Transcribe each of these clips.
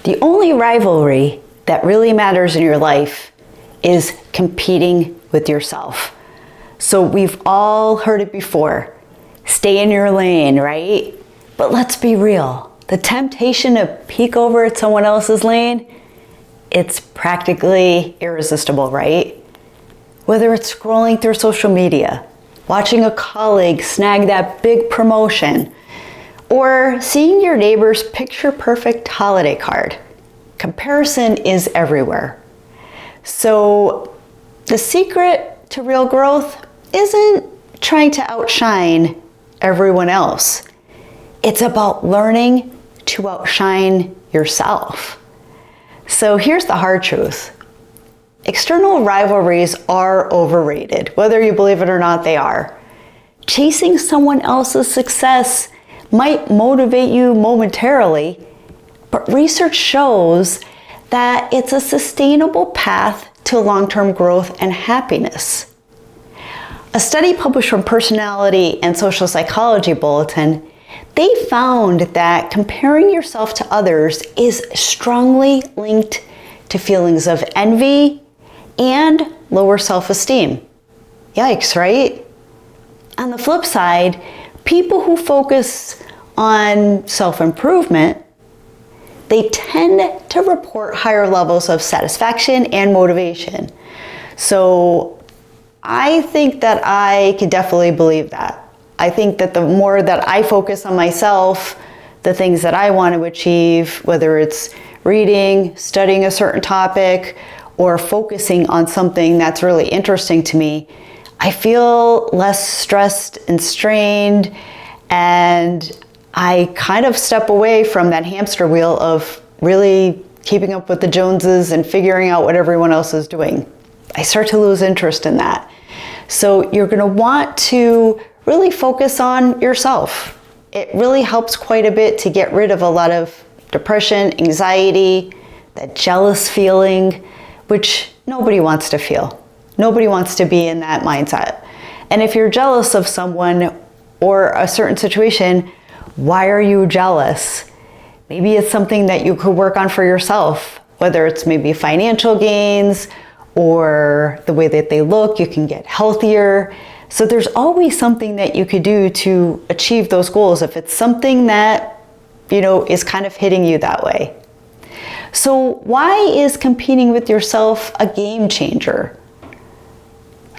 The only rivalry that really matters in your life is competing with yourself. So we've all heard it before. Stay in your lane, right? But let's be real. The temptation to peek over at someone else's lane, it's practically irresistible, right? Whether it's scrolling through social media, watching a colleague snag that big promotion, or seeing your neighbor's picture-perfect holiday card. Comparison is everywhere. So the secret to real growth isn't trying to outshine everyone else. It's about learning to outshine yourself. So here's the hard truth. External rivalries are overrated. Whether you believe it or not, they are. Chasing someone else's success might motivate you momentarily, but research shows that it's a sustainable path to long-term growth and happiness. A study published from Personality and Social Psychology Bulletin, they found that comparing yourself to others is strongly linked to feelings of envy and lower self-esteem. Yikes, right? On the flip side, people who focus on self-improvement, they tend to report higher levels of satisfaction and motivation. So I think that I could definitely believe that. I think that the more that I focus on myself, the things that I want to achieve, whether it's reading, studying a certain topic, or focusing on something that's really interesting to me, I feel less stressed and strained, and I kind of step away from that hamster wheel of really keeping up with the Joneses and figuring out what everyone else is doing. I start to lose interest in that. So you're going to want to really focus on yourself. It really helps quite a bit to get rid of a lot of depression, anxiety, that jealous feeling, which nobody wants to feel. Nobody wants to be in that mindset. And if you're jealous of someone or a certain situation, why are you jealous? Maybe it's something that you could work on for yourself, whether it's maybe financial gains or the way that they look, you can get healthier. So there's always something that you could do to achieve those goals if it's something that, is kind of hitting you that way. So why is competing with yourself a game changer?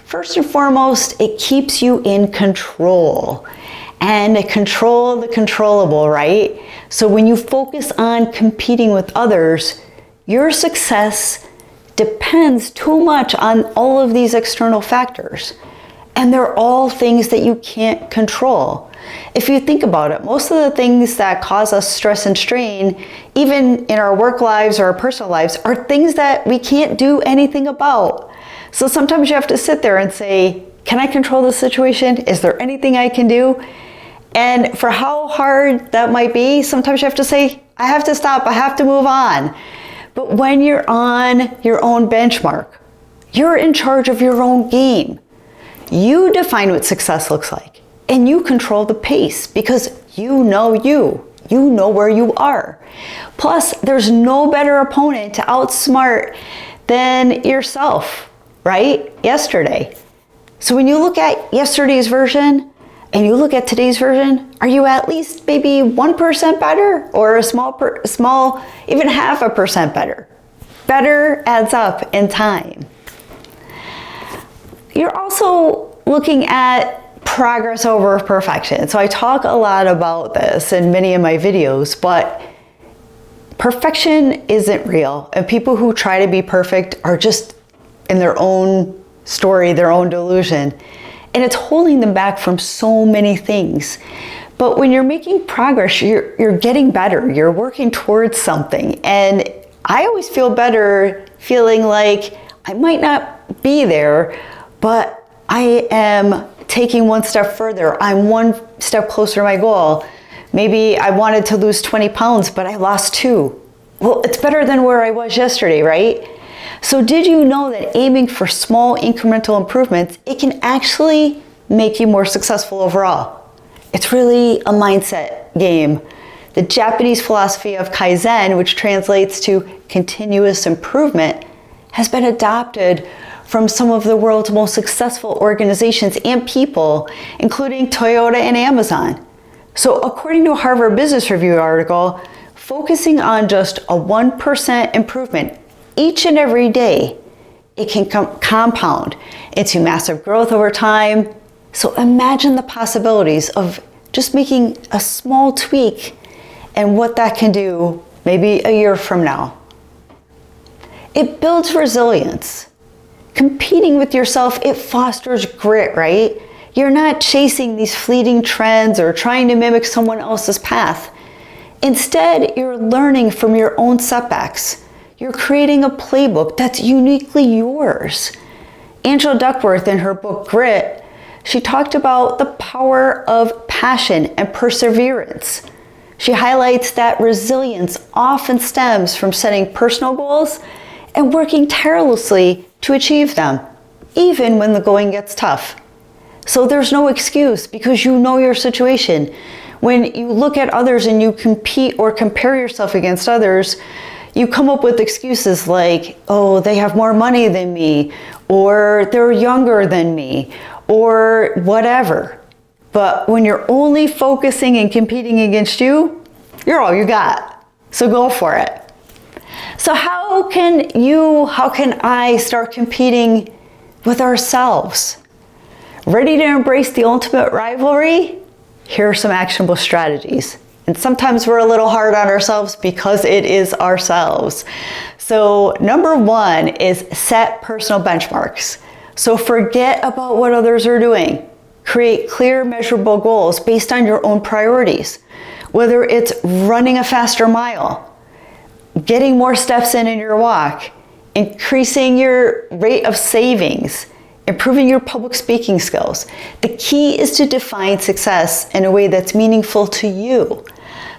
First and foremost, it keeps you in control. And control the controllable, right? So when you focus on competing with others, your success depends too much on all of these external factors. And they're all things that you can't control. If you think about it, most of the things that cause us stress and strain, even in our work lives or our personal lives, are things that we can't do anything about. So sometimes you have to sit there and say, can I control the situation? Is there anything I can do? And for how hard that might be, sometimes you have to say, I have to stop, I have to move on. But when you're on your own benchmark, you're in charge of your own game. You define what success looks like, and you control the pace because you know where you are. Plus, there's no better opponent to outsmart than yourself, right? Yesterday. So when you look at yesterday's version and you look at today's version, are you at least maybe 1% better or a small, even 0.5% better? Better adds up in time. You're also looking at progress over perfection. So I talk a lot about this in many of my videos, but perfection isn't real. And people who try to be perfect are just in their own story, their own delusion. And it's holding them back from so many things. But when you're making progress, you're getting better. You're working towards something. And I always feel better feeling like I might not be there, but I am taking one step further. I'm one step closer to my goal. Maybe I wanted to lose 20 pounds, but I lost 2. Well, it's better than where I was yesterday, right? So did you know that aiming for small incremental improvements, it can actually make you more successful overall? It's really a mindset game The Japanese philosophy of Kaizen, which translates to continuous improvement, has been adopted from some of the world's most successful organizations and people, including Toyota and Amazon. So according to a Harvard Business Review article, focusing on just a 1% improvement each and every day, it can compound into massive growth over time. So imagine the possibilities of just making a small tweak and what that can do maybe a year from now. It builds resilience. Competing with yourself, it fosters grit, right? You're not chasing these fleeting trends or trying to mimic someone else's path. Instead, you're learning from your own setbacks. You're creating a playbook that's uniquely yours. Angela Duckworth, in her book Grit, she talked about the power of passion and perseverance. She highlights that resilience often stems from setting personal goals and working tirelessly to achieve them, even when the going gets tough. So there's no excuse because you know your situation. When you look at others and you compete or compare yourself against others, you come up with excuses like, oh, they have more money than me, or they're younger than me, or whatever. But when you're only focusing and competing against you, you're all you got. So go for it. So how can I start competing with ourselves? Ready to embrace the ultimate rivalry? Here are some actionable strategies. And sometimes we're a little hard on ourselves because it is ourselves. So number one is set personal benchmarks. So forget about what others are doing. Create clear, measurable goals based on your own priorities. Whether it's running a faster mile, getting more steps in your walk, increasing your rate of savings, improving your public speaking skills. The key is to define success in a way that's meaningful to you.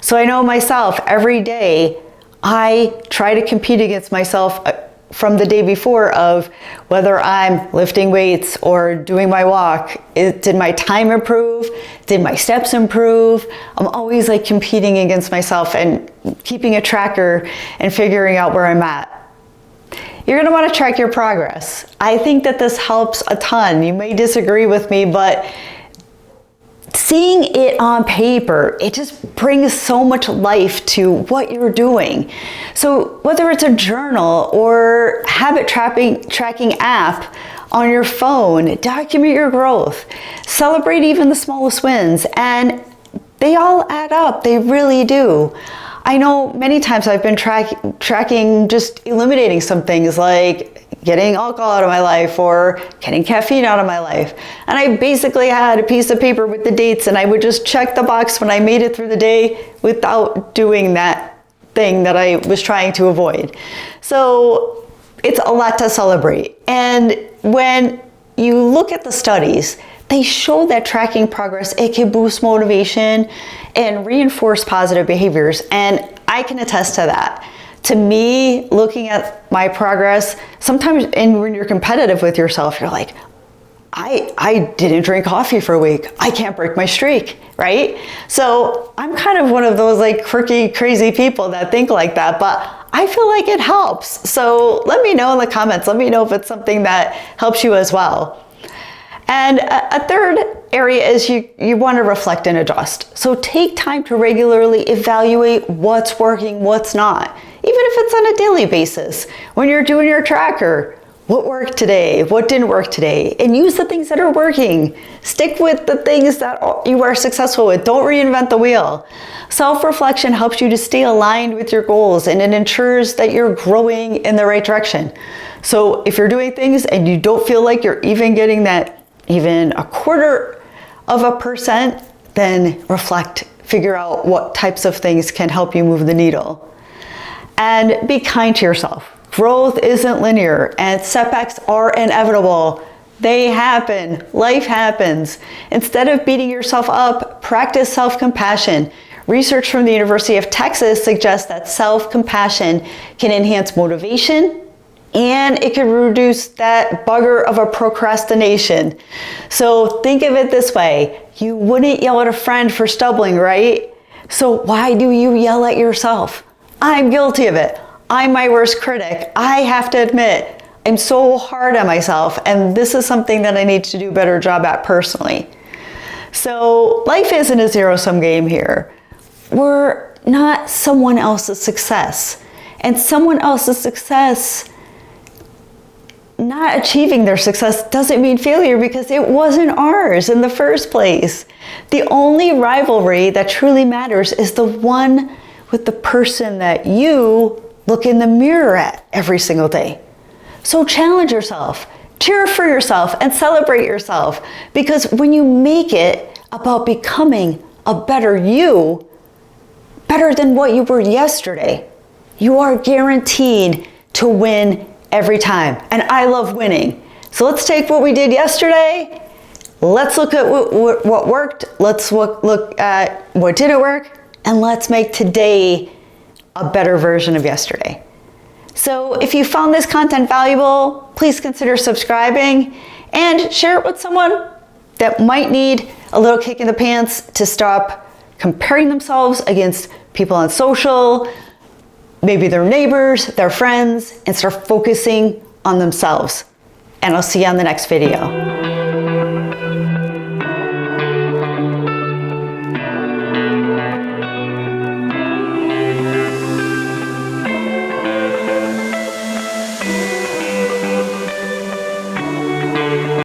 So I know myself, every day I try to compete against myself from the day before of whether I'm lifting weights or doing my walk. Did my time improve? Did my steps improve? I'm always like competing against myself and keeping a tracker and figuring out where I'm at. You're going to want to track your progress. I think that this helps a ton. You may disagree with me, but seeing it on paper, it just brings so much life to what you're doing. So whether it's a journal or habit tracking app on your phone, document your growth. Celebrate even the smallest wins, and they all add up. They really do. I know many times I've been tracking just eliminating some things like getting alcohol out of my life or getting caffeine out of my life. And I basically had a piece of paper with the dates, and I would just check the box when I made it through the day without doing that thing that I was trying to avoid. So it's a lot to celebrate. And when you look at the studies, they show that tracking progress, it can boost motivation and reinforce positive behaviors. And I can attest to that. To me, looking at my progress, sometimes, and when you're competitive with yourself, you're like, I didn't drink coffee for a week. I can't break my streak, right? So I'm kind of one of those like quirky, crazy people that think like that, but I feel like it helps. So let me know in the comments. Let me know if it's something that helps you as well. And a third area is you want to reflect and adjust. So take time to regularly evaluate what's working, what's not. Even if it's on a daily basis. When you're doing your tracker, what worked today? What didn't work today? And use the things that are working. Stick with the things that you are successful with. Don't reinvent the wheel. Self-reflection helps you to stay aligned with your goals, and it ensures that you're growing in the right direction. So if you're doing things and you don't feel like you're even getting that even 0.25%, then reflect, figure out what types of things can help you move the needle. And be kind to yourself. Growth isn't linear, and setbacks are inevitable. They happen. Life happens. Instead of beating yourself up, practice self-compassion. Research from the University of Texas suggests that self-compassion can enhance motivation, and it can reduce that bugger of a procrastination. So think of it this way. You wouldn't yell at a friend for stumbling, right? So why do you yell at yourself? I'm guilty of it. I'm my worst critic. I have to admit, I'm so hard on myself, and this is something that I need to do a better job at personally. So life isn't a zero-sum game here. We're not someone else's success. And someone else's success, not achieving their success, doesn't mean failure because it wasn't ours in the first place. The only rivalry that truly matters is the one with the person that you look in the mirror at every single day. So challenge yourself, cheer for yourself, and celebrate yourself, because when you make it about becoming a better you, better than what you were yesterday, you are guaranteed to win every time. And I love winning. So let's take what we did yesterday. Let's look at what worked. Let's look at what didn't work. And let's make today a better version of yesterday. So if you found this content valuable, please consider subscribing and share it with someone that might need a little kick in the pants to stop comparing themselves against people on social, maybe their neighbors, their friends, and start focusing on themselves. And I'll see you on the next video.